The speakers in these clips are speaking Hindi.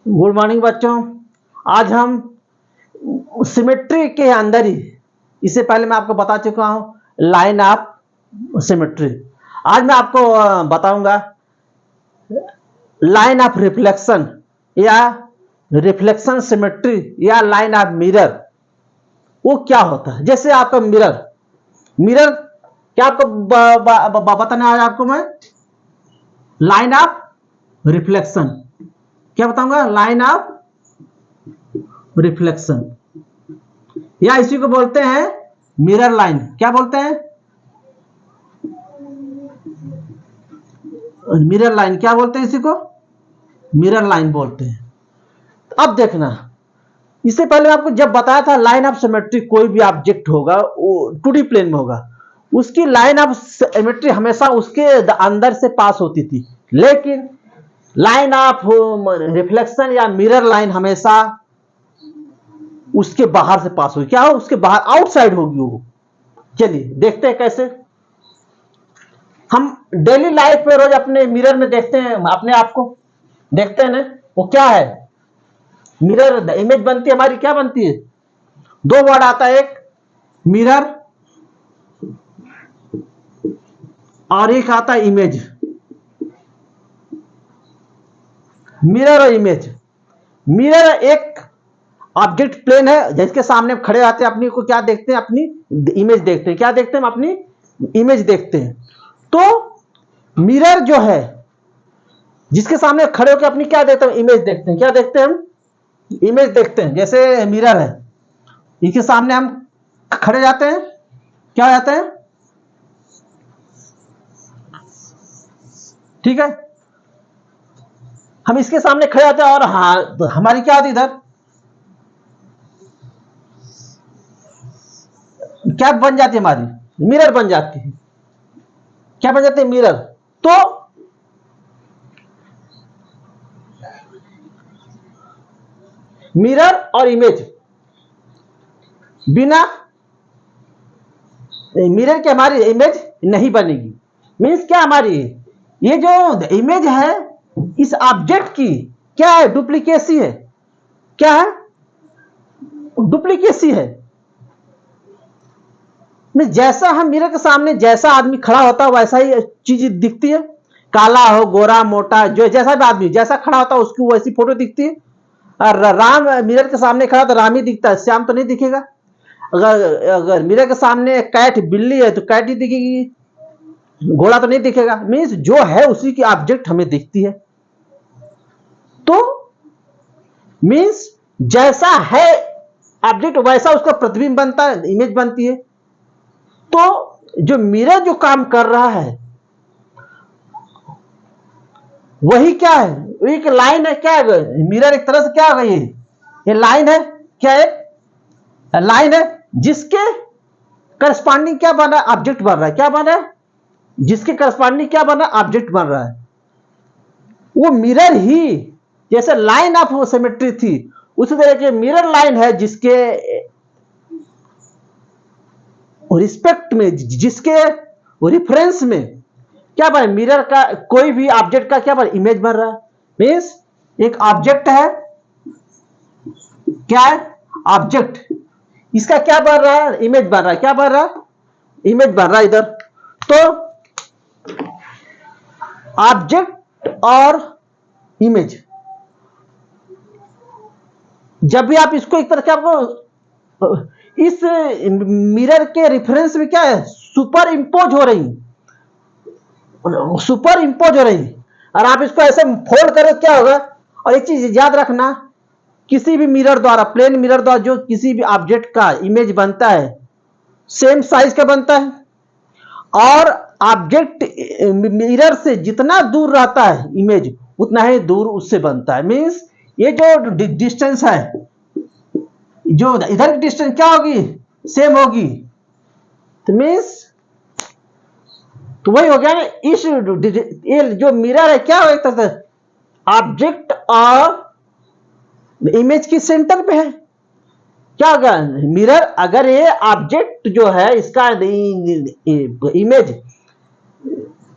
गुड मॉर्निंग बच्चों। आज हम सिमेट्री के अंदर ही, इससे पहले मैं आपको बता चुका हूं लाइन ऑफ सिमेट्री। आज मैं आपको बताऊंगा लाइन ऑफ रिफ्लेक्शन या रिफ्लेक्शन सिमेट्री या लाइन ऑफ मिरर। वो क्या होता है? जैसे आपका मिरर मिरर क्या आपको बताना है आपको मैं लाइन ऑफ रिफ्लेक्शन। क्या बताऊंगा? लाइन ऑफ रिफ्लेक्शन, या इसी को बोलते हैं मिरर लाइन। क्या बोलते हैं? Mirror line. क्या बोलते हैं इसी को? मिरर लाइन बोलते हैं। अब देखना, इससे पहले आपको जब बताया था लाइन ऑफ सिमेट्री, कोई भी ऑब्जेक्ट होगा वो 2D प्लेन में होगा, उसकी लाइन ऑफ सिमेट्री हमेशा उसके अंदर से पास होती थी, लेकिन लाइन ऑफ रिफ्लेक्शन या मिरर लाइन हमेशा उसके बाहर से पास होगी। क्या हो? उसके बाहर, आउटसाइड होगी वो। चलिए देखते हैं कैसे। हम डेली लाइफ में रोज अपने मिरर में देखते हैं, अपने आप को देखते हैं ना, वो क्या है? मिरर इमेज बनती है हमारी। क्या बनती है? दो वर्ड आता है, एक मिरर और एक आता है इमेज। मिरर और इमेज। मिरर एक ऑब्जेक्ट प्लेन है जिसके सामने खड़े रहते हैं, अपनी को क्या देखते हैं? अपनी इमेज देखते हैं। क्या देखते हैं? हम अपनी इमेज देखते हैं। तो मिरर जो है जिसके सामने खड़े होकर अपनी क्या देखते हैं? इमेज देखते हैं। क्या देखते हैं? हम इमेज देखते हैं। जैसे मिरर है, इसके सामने हम खड़े जाते हैं, क्या हो जाता है? ठीक है, हम इसके सामने खड़े जाते हैं और हाँ, हमारी क्या होती है? इधर क्या बन जाती है? हमारी मिरर बन जाती है। क्या बन जाती है? मिरर। तो मिरर और इमेज, बिना मिरर के हमारी इमेज नहीं बनेगी। मीन्स क्या? हमारी ये जो इमेज है इस ऑब्जेक्ट की क्या है? डुप्लीकेसी है। क्या है? डुप्लीकेसी है। जैसा हम मिरर के सामने जैसा आदमी खड़ा होता है वैसा ही चीज दिखती है। काला हो, गोरा, मोटा, जो जैसा भी आदमी जैसा खड़ा होता है उसकी वैसी फोटो दिखती है। और राम मिरर के सामने खड़ा तो राम ही दिखता है, श्याम तो नहीं दिखेगा। अगर मिरर के सामने कैट, बिल्ली है तो कैट ही दिखेगी, घोड़ा तो नहीं दिखेगा। मीन्स जो है उसी की ऑब्जेक्ट हमें दिखती है। तो मीन्स जैसा है ऑब्जेक्ट वैसा उसका प्रतिबिंब बनता है, इमेज बनती है। तो जो मिरर जो काम कर रहा है वही क्या है? एक लाइन है। क्या है? मिरर एक तरह से क्या है? ये लाइन है। क्या है? लाइन है जिसके करस्पॉन्डिंग क्या बन रहा है? ऑब्जेक्ट बन रहा है। क्या बन रहा है? जिसके करस्पॉन्डिंग क्या बन रहा है? ऑब्जेक्ट बन रहा है। वो मिरर ही जैसे लाइन ऑफ सिमेट्री थी, उसी तरह के मिरर लाइन है जिसके रिस्पेक्ट में, जिसके रिफरेंस में क्या बन? मिरर का कोई भी ऑब्जेक्ट का क्या बन? इमेज बन रहा है। मीन्स एक ऑब्जेक्ट है। क्या है? ऑब्जेक्ट। इसका क्या बन रहा है? इमेज बन रहा है। क्या बन रहा है? इमेज बन रहा है इधर। तो ऑब्जेक्ट और इमेज, जब भी आप इसको एक तरह क्या आपको इस मिरर के रेफरेंस में क्या है? सुपर इंपोज हो रही, सुपर इंपोज हो रही। और आप इसको ऐसे फोल्ड करें क्या होगा? और एक चीज याद रखना, किसी भी मिरर द्वारा, प्लेन मिरर द्वारा जो किसी भी ऑब्जेक्ट का इमेज बनता है सेम साइज का बनता है, और ऑब्जेक्ट मिरर से जितना दूर रहता है इमेज उतना ही दूर उससे बनता है। मीन्स ये जो डिस्टेंस है, जो इधर की डिस्टेंस क्या होगी? सेम होगी। तो मीन्स तो वही हो गया ना। इस ये जो मिरर है क्या हो? एक तरह से ऑब्जेक्ट और इमेज की सेंटर पे है। क्या होगा? मिरर, अगर ये ऑब्जेक्ट जो है इसका इमेज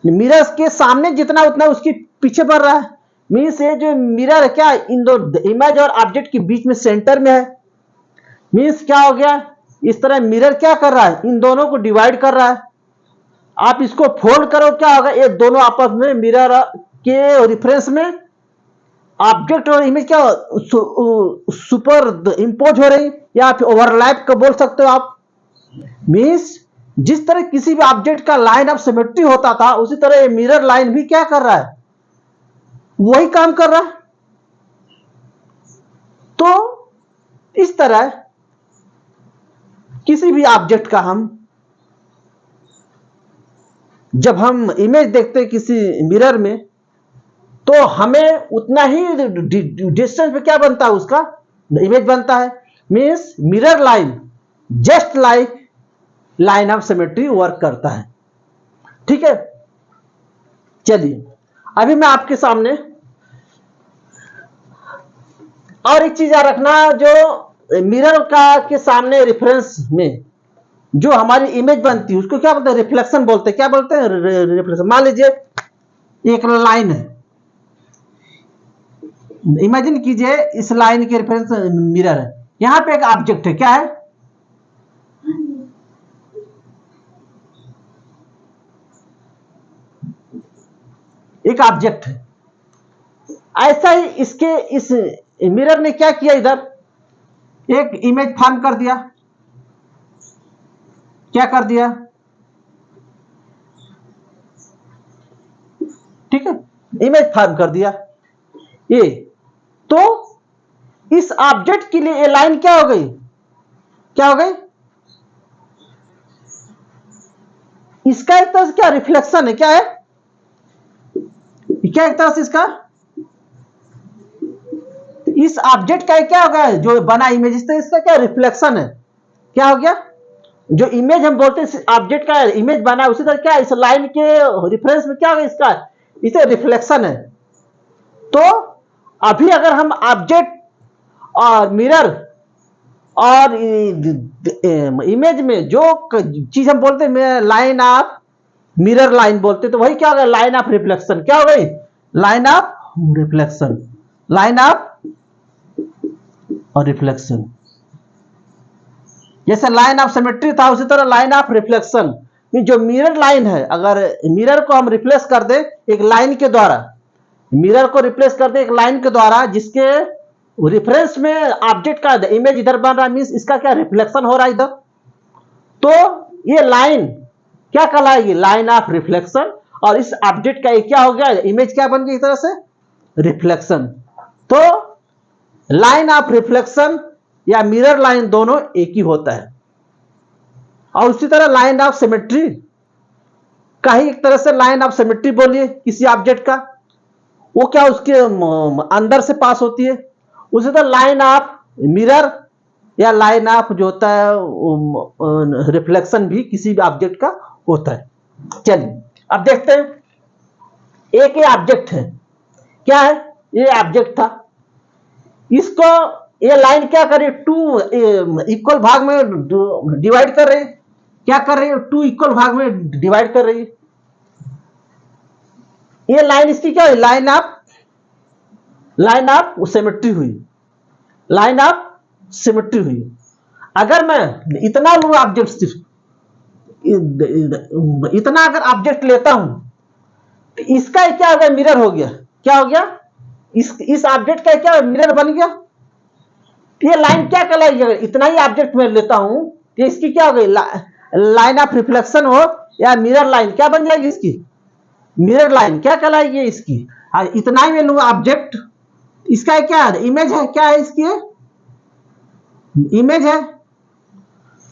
मिरर के सामने जितना उतना उसकी पीछे बढ़ रहा है। मीन्स ये जो मिरर है क्या इन दो इमेज और ऑब्जेक्ट के बीच में सेंटर में है। मीन्स क्या हो गया, इस तरह मिरर क्या कर रहा है, इन दोनों को डिवाइड कर रहा है। आप इसको फोल्ड करो क्या होगा, ये दोनों आपस में मिरर के रेफरेंस में ऑब्जेक्ट और इमेज क्या सुपर इंपोज हो रही, या फिर ओवरलैप का बोल सकते हो आप। मीन्स जिस तरह किसी भी ऑब्जेक्ट का लाइन ऑफ सिमेट्री होता था, उसी तरह मिरर लाइन भी क्या कर रहा है, वही काम कर रहा है। तो इस तरह किसी भी ऑब्जेक्ट का जब हम इमेज देखते हैं किसी मिरर में, तो हमें उतना ही डिस्टेंस पे क्या बनता है, उसका इमेज बनता है। Means mirror line just like line of symmetry work करता है। ठीक है, चलिए अभी मैं आपके सामने और एक चीज याद रखना, जो मिरर का के सामने रेफरेंस में जो हमारी इमेज बनती है उसको क्या बोलते हैं, रिफ्लेक्शन बोलते हैं। क्या बोलते हैं, रिफ्लेक्शन। मान लीजिए एक लाइन है, इमेजिन कीजिए इस लाइन के रेफरेंस मिरर है, यहां पे एक ऑब्जेक्ट है, क्या है, एक ऑब्जेक्ट है। ऐसा ही इसके इस मिरर ने क्या किया, इधर एक इमेज फॉर्म कर दिया। क्या कर दिया, ठीक है, इमेज फॉर्म कर दिया ये। तो इस ऑब्जेक्ट के लिए ये लाइन क्या हो गई, क्या हो गई, इसका एक तरह से क्या रिफ्लेक्शन है, क्या है, क्या एक तरह से इसका इस ऑब्जेक्ट का क्या हो गया, जो बना इमेज इसका क्या रिफ्लेक्शन है। क्या हो गया, जो इमेज हम बोलते हैं ऑब्जेक्ट का इमेज बना, उसी तरह क्या इस लाइन के रेफरेंस में क्या होगा, इसका इसे रिफ्लेक्शन है। तो अभी अगर हम ऑब्जेक्ट और मिरर और इमेज में जो चीज हम बोलते हैं लाइन ऑफ मिरर लाइन बोलते हैं, तो वही क्या होगा, लाइन ऑफ रिफ्लेक्शन। क्या हो गई, line of reflection, line of और रिफ्लेक्शन। जैसे लाइन ऑफ सिमेट्री था, उसी तरह लाइन ऑफ रिफ्लेक्शन। जो मिरर लाइन है, अगर मिरर को हम रिप्लेस कर दे एक लाइन के द्वारा, मिरर को रिप्लेस कर दे एक लाइन के द्वारा जिसके रेफरेंस में ऑब्जेक्ट का इमेज इधर बन रहा है, मींस इसका क्या रिफ्लेक्शन हो रहा है इधर। तो ये लाइन क्या कहलाएगी, लाइन ऑफ रिफ्लेक्शन। और इस ऑब्जेक्ट का क्या हो गया, इमेज क्या बन गई इस तरह से, रिफ्लेक्शन। तो लाइन ऑफ रिफ्लेक्शन या मिरर लाइन दोनों एक ही होता है। और उसी तरह लाइन ऑफ सिमेट्री का ही एक तरह से लाइन ऑफ सिमेट्री बोलिए किसी ऑब्जेक्ट का, वो क्या उसके अंदर से पास होती है। उसी तरह लाइन ऑफ मिरर या लाइन ऑफ जो होता है रिफ्लेक्शन भी किसी भी ऑब्जेक्ट का होता है। चलिए अब देखते हैं, एक ये ऑब्जेक्ट है, क्या है, ये ऑब्जेक्ट था, इसको ये लाइन क्या करे, टू इक्वल भाग में डिवाइड कर रही है। क्या कर रही है, टू इक्वल भाग में डिवाइड कर रही है। ये लाइन इसकी क्या हुई, लाइन ऑफ सिमेट्री हुई, लाइन ऑफ सिमेट्री हुई। अगर मैं इतना लू ऑब्जेक्ट, सिर्फ इतना अगर ऑब्जेक्ट लेता हूं, तो इसका क्या हो गया, मिरर हो गया। क्या हो गया, इस ऑब्जेक्ट का क्या मिरर बन गया। ये लाइन क्या कहलाएगी, अगर इतना ही ऑब्जेक्ट मैं लेता हूं तो इसकी क्या हो गई, लाइन ऑफ रिफ्लेक्शन हो या मिरर लाइन, क्या बन जाएगी इसकी, मिरर लाइन क्या कहलाएगी इसकी। इतना ही मैं लूंगा ऑब्जेक्ट, इसका क्या है, इमेज है, क्या है इसकी, इमेज है।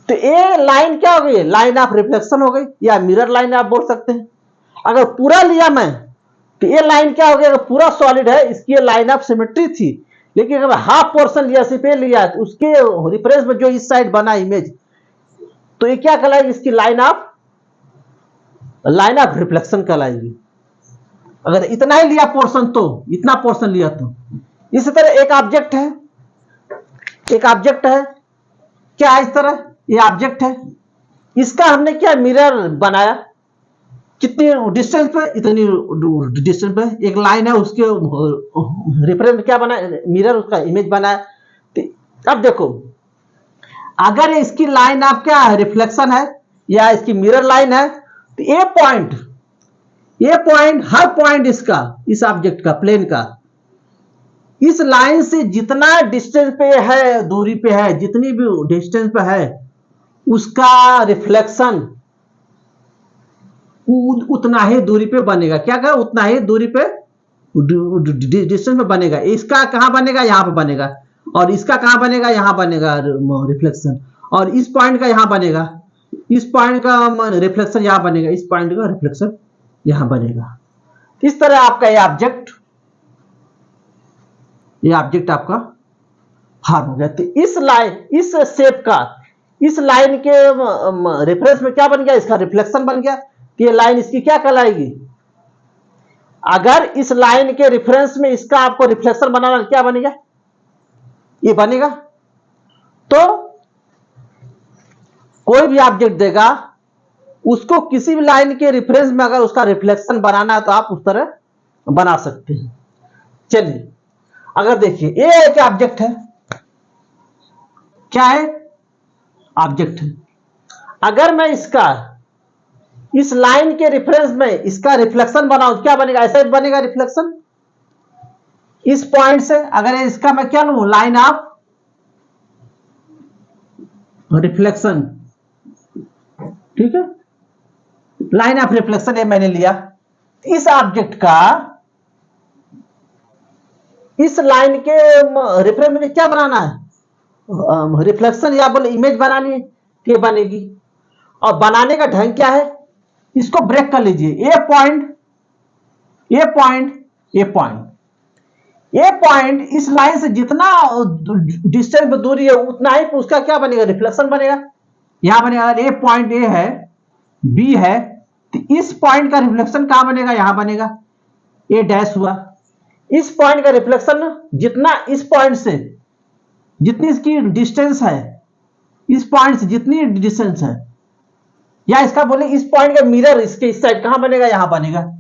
तो ये लाइन क्या हो गई, लाइन ऑफ रिफ्लेक्शन हो गई या मिरर लाइन आप बोल सकते हैं। अगर पूरा लिया मैं, तो ये लाइन क्या हो गया, अगर पूरा सॉलिड है इसकी लाइन ऑफ सिमेट्री थी, लेकिन अगर हाफ पोर्शन लिया, सिर्फ ये लिया, तो उसके रिफरेंस में जो इस साइड बना इमेज, तो ये क्या कहलाएगी, इसकी लाइन ऑफ रिफ्लेक्शन कहलाएगी। अगर इतना ही लिया पोर्शन, तो इतना पोर्शन लिया तो। इसी तरह एक ऑब्जेक्ट है, एक ऑब्जेक्ट है, क्या है इस तरह, ये ऑब्जेक्ट है, इसका हमने क्या मिरर बनाया। कितनी डिस्टेंस पे, इतनी डिस्टेंस पे एक लाइन है, उसके रेफरेंस में क्या बना है, मिरर, उसका इमेज बना है। तो अब देखो, अगर इसकी लाइन आप क्या है, रिफ्लेक्शन है या इसकी मिरर लाइन है, तो ये पॉइंट हर पॉइंट इसका, इस ऑब्जेक्ट का, प्लेन का, इस लाइन से जितना डिस्टेंस पे है, दूरी पे है, जितनी भी डिस्टेंस पे है, उसका रिफ्लेक्शन उतना ही दूरी पे बनेगा। क्या कहा, उतना ही दूरी पे डिस्टेंस पे बनेगा। इसका कहां बनेगा, यहां पे बनेगा, और इसका कहां बनेगा, यहां बनेगा रिफ्लेक्शन, और इस पॉइंट का यहां बनेगा, इस पॉइंट का रिफ्लेक्शन यहां बनेगा, इस पॉइंट का रिफ्लेक्शन यहां बनेगा। इस तरह आपका ये ऑब्जेक्ट आपका फॉर्म हो गया। तो इस लाइन, इस शेप का, इस लाइन के रेफरेंस में क्या बन गया, इसका रिफ्लेक्शन बन गया। तो ये लाइन इसकी क्या कहलाएगी, अगर इस लाइन के रेफरेंस में इसका आपको रिफ्लेक्शन बनाना, क्या बनेगा, ये बनेगा। तो कोई भी ऑब्जेक्ट देगा, उसको किसी भी लाइन के रेफरेंस में अगर उसका रिफ्लेक्शन बनाना है तो आप उस तरह बना सकते हैं। चलिए, अगर देखिए ये एक ऑब्जेक्ट है, क्या है, ऑब्जेक्ट है। अगर मैं इसका, इस लाइन के रेफरेंस में इसका रिफ्लेक्शन बनाऊं, क्या बनेगा, ऐसा बनेगा रिफ्लेक्शन। इस पॉइंट से अगर इसका मैं क्या लूं, लाइन ऑफ रिफ्लेक्शन, ठीक है, लाइन ऑफ रिफ्लेक्शन ये मैंने लिया। इस ऑब्जेक्ट का इस लाइन के रेफरेंस में क्या बनाना है, रिफ्लेक्शन या बोले इमेज बनानी है, ये बनेगी। और बनाने का ढंग क्या है, इसको ब्रेक कर लीजिए, ये पॉइंट, ये पॉइंट, ये पॉइंट, ये पॉइंट इस लाइन से जितना डिस्टेंस पे दूरी है, उतना ही उसका क्या बनेगा, रिफ्लेक्शन बनेगा। यहां बनेगा, ये पॉइंट ए है, बी है, तो इस पॉइंट का रिफ्लेक्शन कहां बनेगा, यहां बनेगा, ए डैश हुआ। इस पॉइंट का रिफ्लेक्शन जितना इस पॉइंट से, जितनी इसकी डिस्टेंस है, इस पॉइंट से जितनी डिस्टेंस है, या इसका बोले इस पॉइंट का मिरर इसके इस साइड कहां बनेगा, यहां बनेगा।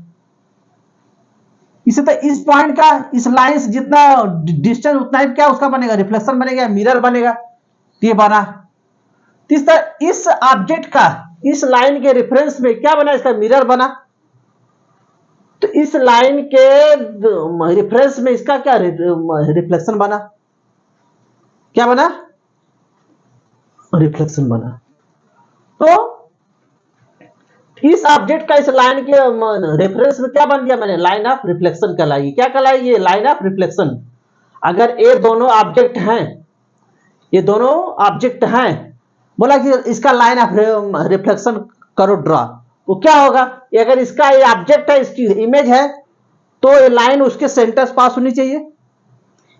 इसे तो इस पॉइंट का इस लाइन से जितना डिस्टेंस, उतना ही क्या उसका बनेगा, रिफ्लेक्शन बनेगा, मिरर बनेगा। ये बना। इस तरह इस ऑब्जेक्ट का इस लाइन के रेफरेंस में क्या बना, इसका मिरर बना। तो इस लाइन के रेफरेंस में इसका क्या रिफ्लेक्शन बना, क्या बना, रिफ्लेक्शन बना। तो इस ऑब्जेक्ट का इस लाइन के रेफरेंस में क्या बन गया, मैंने लाइन ऑफ रिफ्लेक्शन कहलाएगी। क्या कहलाएगी, लाइन ऑफ रिफ्लेक्शन। अगर ये दोनों ऑब्जेक्ट हैं, ये दोनों ऑब्जेक्ट हैं, बोला कि इसका लाइन ऑफ रिफ्लेक्शन करो ड्रा, तो क्या होगा, अगर इसका ये ऑब्जेक्ट है, इसकी इमेज है, तो ये लाइन उसके सेंटर से पास होनी चाहिए।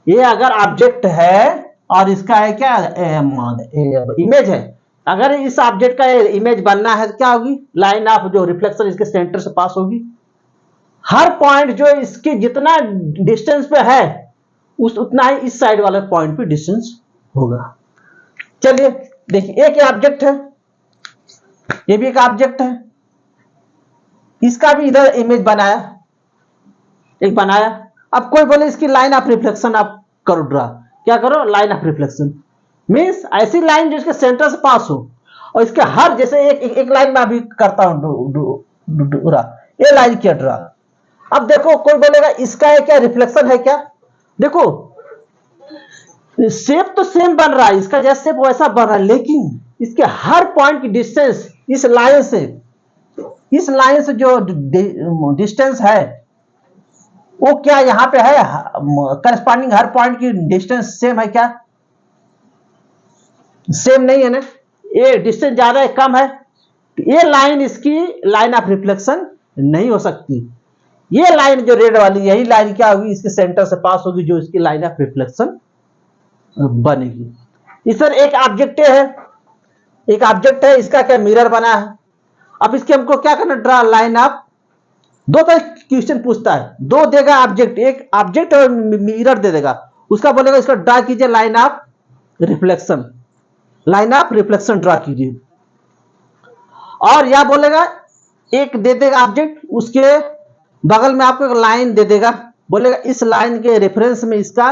ये अगर ऑब्जेक्ट है और इसका है क्या, इमेज है, अगर इस ऑब्जेक्ट का इमेज बनना है तो क्या होगी, लाइन ऑफ जो रिफ्लेक्शन इसके सेंटर से पास होगी। हर पॉइंट जो इसके जितना डिस्टेंस पे है, उतना ही इस साइड वाले पॉइंट पे डिस्टेंस होगा। चलिए देखिए, एक ऑब्जेक्ट है, ये भी एक ऑब्जेक्ट है, इसका भी इधर इमेज बनाया, एक बनाया। अब कोई बोले इसकी लाइन ऑफ रिफ्लेक्शन आप करो ड्रा, क्या करो, लाइन ऑफ रिफ्लेक्शन मीन्स ऐसी लाइन जो इसके सेंटर से पास हो, और इसके हर, जैसे एक लाइन में अभी करता हूं ड्रा, ये लाइन क्या ड्रा। अब देखो कोई बोलेगा इसका क्या रिफ्लेक्शन है, क्या, देखो शेप तो सेम बन रहा है, इसका जैसा शेप वैसा बन रहा है, लेकिन इसके हर पॉइंट की डिस्टेंस इस लाइन से जो डिस्टेंस है, वो क्या यहां पे है, करस्पॉन्डिंग हर पॉइंट की डिस्टेंस सेम है क्या, सेम नहीं है ना, ये डिस्टेंस ज्यादा है कम है, तो ये लाइन इसकी लाइन ऑफ रिफ्लेक्शन नहीं हो सकती। ये लाइन जो रेड वाली, यही लाइन क्या होगी, इसके सेंटर से पास होगी, जो इसकी लाइन ऑफ रिफ्लेक्शन बनेगी। इस तरह एक ऑब्जेक्ट है, एक ऑब्जेक्ट है, इसका क्या मिरर बना है। अब इसके हमको क्या करना, ड्रा लाइन ऑफ, दो तरह क्वेश्चन पूछता है, दो देगा ऑब्जेक्ट, एक ऑब्जेक्ट और मिरर दे देगा, उसका बोलेगा इसका ड्रा कीजिए line of reflection, line of reflection draw कीजिए। और यह बोलेगा एक दे देगा ऑब्जेक्ट, उसके बगल में आपको एक लाइन दे देगा, बोलेगा इस लाइन के रेफरेंस में इसका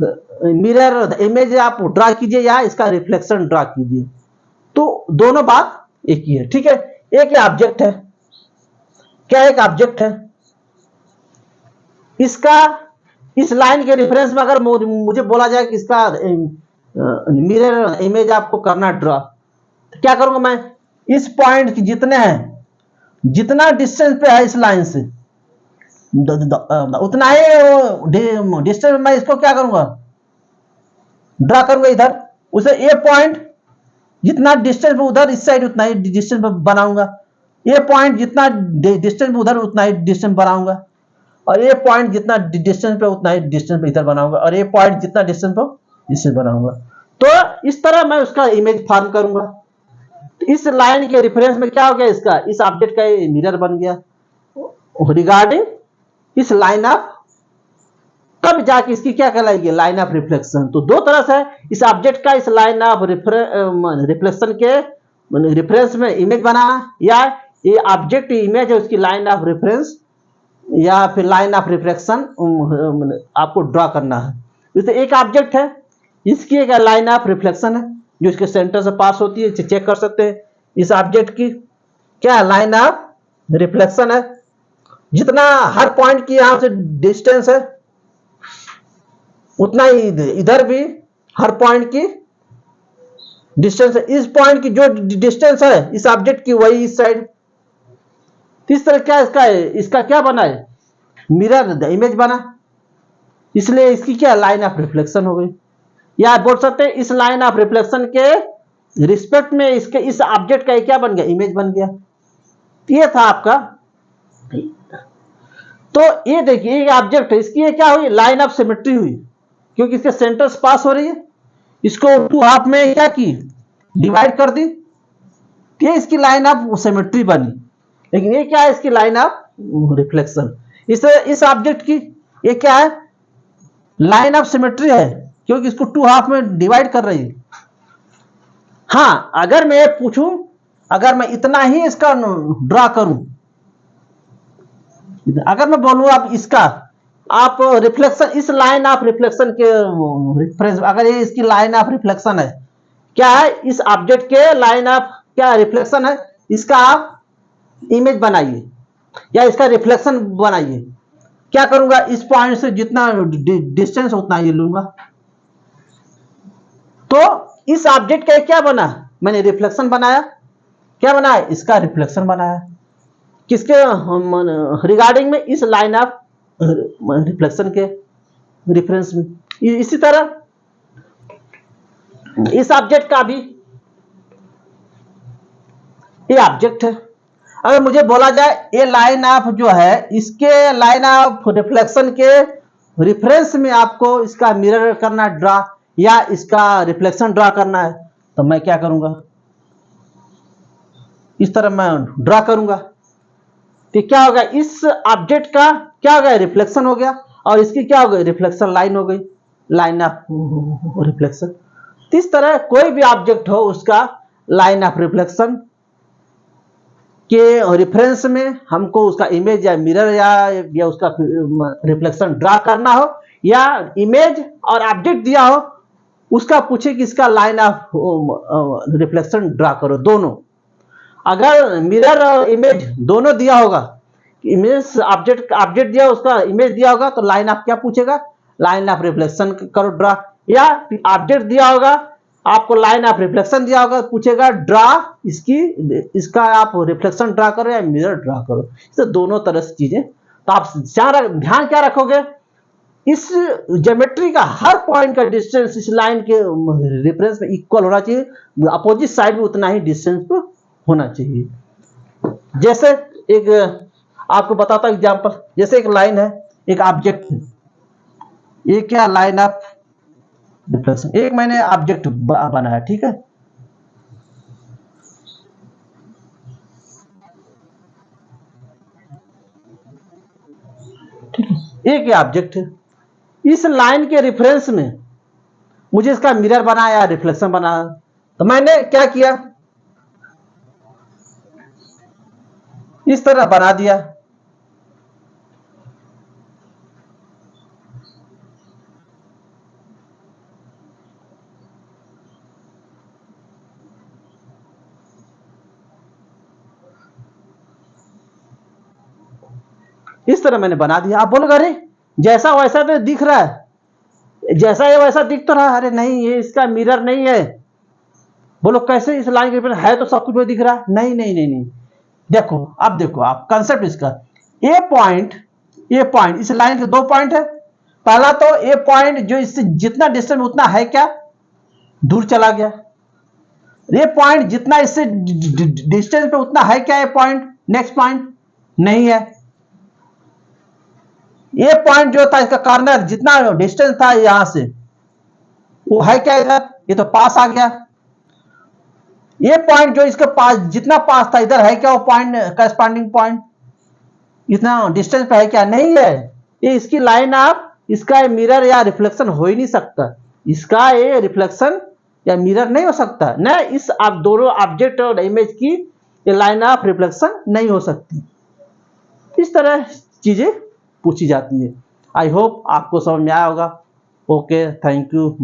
मिरर इमेज आप ड्रा कीजिए या इसका रिफ्लेक्शन ड्रा कीजिए। तो दोनों बात एक ही है, ठीक है। एक ऑब्जेक्ट है, क्या एक ऑब्जेक्ट है, इसका इस लाइन के रेफरेंस में अगर मुझे बोला जाए कि इसका मिरर इमेज आपको करना ड्रा, तो क्या करूंगा मैं, इस पॉइंट की जितने हैं, जितना डिस्टेंस पे है इस लाइन से उतना ही डिस्टेंस में मैं इसको क्या करूंगा, ड्रा करूंगा इधर। उसे ए पॉइंट जितना डिस्टेंस पे उधर इस साइड उतना ही डिस्टेंस पे बनाऊंगा, ए पॉइंट जितना डिस्टेंस पे उधर उतना ही डिस्टेंस बनाऊंगा, और ए पॉइंट जितना डिस्टेंस पे उतना ही डिस्टेंस पे इधर बनाऊंगा, और ए पॉइंट जितना डिस्टेंस पे डिस्टेंस बनाऊंगा। तो इस तरह मैं उसका इमेज फॉर्म करूंगा। तो इस लाइन के रेफरेंस में क्या हो गया, इसका इस ऑब्जेक्ट का मिरर बन गया रिगार्डिंग इस लाइन ऑफ, तब जाके इसकी क्या कहलाएगी, लाइन ऑफ रिफ्लेक्शन। तो दो तरह से इस ऑब्जेक्ट का इस लाइन ऑफ रिफ्लेक्शन के रेफरेंस में इमेज बनाना, या ये ऑब्जेक्ट इमेज है उसकी लाइन ऑफ रेफरेंस या फिर लाइन ऑफ रिफ्लेक्शन आपको ड्रा करना है। जैसे एक ऑब्जेक्ट है, इसकी एक लाइन ऑफ रिफ्लेक्शन है जो इसके सेंटर से पास होती है, चेक कर सकते हैं। इस ऑब्जेक्ट की क्या लाइन ऑफ रिफ्लेक्शन है, जितना हर पॉइंट की यहां से डिस्टेंस है उतना ही इधर भी हर पॉइंट की डिस्टेंस है। इस पॉइंट की जो डिस्टेंस है इस ऑब्जेक्ट की वही इस साइड। इस तरह क्या इसका क्या बना है, मिरर इमेज बना, इसलिए इसकी क्या लाइन ऑफ रिफ्लेक्शन हो गई। या बोल सकते हैं इस लाइन ऑफ रिफ्लेक्शन के रिस्पेक्ट में इसके इस ऑब्जेक्ट का क्या बन गया, इमेज बन गया। ये था आपका। तो ये देखिए ये ऑब्जेक्ट है, इसकी ये क्या हुई, लाइन ऑफ सिमेट्री हुई, क्योंकि इसके सेंटर से पास हो रही है। इसको टू हाफ में क्या की, डिवाइड कर दी, ये इसकी लाइन ऑफ सिमेट्री बनी। लेकिन ये क्या है, इसकी लाइन ऑफ रिफ्लेक्शन। इस ऑब्जेक्ट की ये क्या है, लाइन ऑफ सिमेट्री है, क्योंकि इसको टू हाफ में डिवाइड कर रही है। हाँ, अगर मैं पूछूं, अगर मैं इतना ही इसका ड्रा करूं, अगर मैं बोलूं आप इसका आप रिफ्लेक्शन, इस लाइन ऑफ रिफ्लेक्शन के रेफरेंस, अगर ये इसकी लाइन ऑफ रिफ्लेक्शन है, क्या है, इस ऑब्जेक्ट के लाइन ऑफ क्या रिफ्लेक्शन है, इसका आप इमेज बनाइए या इसका रिफ्लेक्शन बनाइए। क्या करूंगा, इस पॉइंट से जितना डिस्टेंस उतना ही लूंगा। तो इस ऑब्जेक्ट का क्या बना, मैंने रिफ्लेक्शन बनाया, क्या बनाया, इसका रिफ्लेक्शन बनाया, किसके रिगार्डिंग में, इस लाइन ऑफ रिफ्लेक्शन के रेफरेंस में। इसी तरह इस ऑब्जेक्ट का भी, ये ऑब्जेक्ट है, अगर मुझे बोला जाए ये लाइन ऑफ जो है, इसके लाइन ऑफ रिफ्लेक्शन के रेफरेंस में आपको इसका मिरर करना ड्रा या इसका रिफ्लेक्शन ड्रा करना है, तो मैं क्या करूंगा, इस तरह मैं ड्रा करूंगा। तो क्या होगा, इस ऑब्जेक्ट का क्या हो गया, रिफ्लेक्शन हो गया, और इसकी क्या हो गई, रिफ्लेक्शन लाइन हो गई, लाइन ऑफ रिफ्लेक्शन। इस तरह कोई भी ऑब्जेक्ट हो उसका लाइन ऑफ रिफ्लेक्शन के रेफरेंस में हमको उसका इमेज या मिरर या उसका रिफ्लेक्शन ड्रा करना हो, या इमेज और ऑब्जेक्ट दिया हो उसका पूछे कि इसका लाइन ऑफ रिफ्लेक्शन ड्रा करो, दोनों। अगर मिरर और इमेज दोनों दिया होगा, इमेज ऑब्जेक्ट दिया उसका इमेज दिया होगा, तो लाइन ऑफ क्या पूछेगा, लाइन ऑफ रिफ्लेक्शन करो ड्रा। या ऑब्जेक्ट दिया होगा आपको, लाइन ऑफ रिफ्लेक्शन दिया होगा, पूछेगा ड्रा इसका आप रिफ्लेक्शन ड्रा करो या मिरर ड्रा करो। इसे दोनों तरह से चीजें। तो आप ध्यान क्या रखोगे, इस ज्योमेट्री का हर पॉइंट का डिस्टेंस इस लाइन के रेफरेंस में इक्वल होना चाहिए, अपोजिट साइड में उतना ही डिस्टेंस पर होना चाहिए। जैसे एक आपको बताता हूं एग्जांपल, जैसे एक लाइन है, एक ऑब्जेक्ट है, ये क्या लाइन ऑफ रिफ्लेक्शन, एक मैंने ऑब्जेक्ट बनाया, ठीक है, एक ही ऑब्जेक्ट है। इस लाइन के रेफरेंस में मुझे इसका मिरर बनाया, रिफ्लेक्शन बनाया, तो मैंने क्या किया, इस तरह बना दिया। इस तरह मैंने बना दिया। आप बोलोगे अरे जैसा वैसा तो दिख रहा है, जैसा ये वैसा दिख तो रहा है। अरे नहीं, ये इसका मिरर नहीं है। बोलो कैसे, इस लाइन के है तो सब कुछ में दिख रहा है। नहीं नहीं नहीं नहीं, देखो अब देखो आप कंसेप्ट इसका, ए पॉइंट इस लाइन के दो पॉइंट है। पहला तो ए पॉइंट जो इससे जितना डिस्टेंस उतना है क्या, दूर चला गया। ये पॉइंट जितना इससे डिस्टेंस पे उतना है क्या, ये पॉइंट नेक्स्ट पॉइंट नहीं है। ये पॉइंट जो था इसका कॉर्नर जितना डिस्टेंस था यहां से, वो है क्या इधर, ये तो पास आ गया। ये पॉइंट जो इसके पास जितना पास था इधर है क्या, वो पॉइंट करस्पॉन्डिंग पॉइंट इतना डिस्टेंस पे है क्या, नहीं है। ये इसकी लाइन आप, इसका मिरर या रिफ्लेक्शन हो ही नहीं सकता। इसका ये रिफ्लेक्शन या मिरर नहीं हो सकता ना, इस आप दोनों ऑब्जेक्ट और इमेज की ये लाइन ऑफ रिफ्लेक्शन नहीं हो सकती। इस तरह चीजें पूछी जाती है। आई होप आपको समझ में आया होगा। Okay, thank you.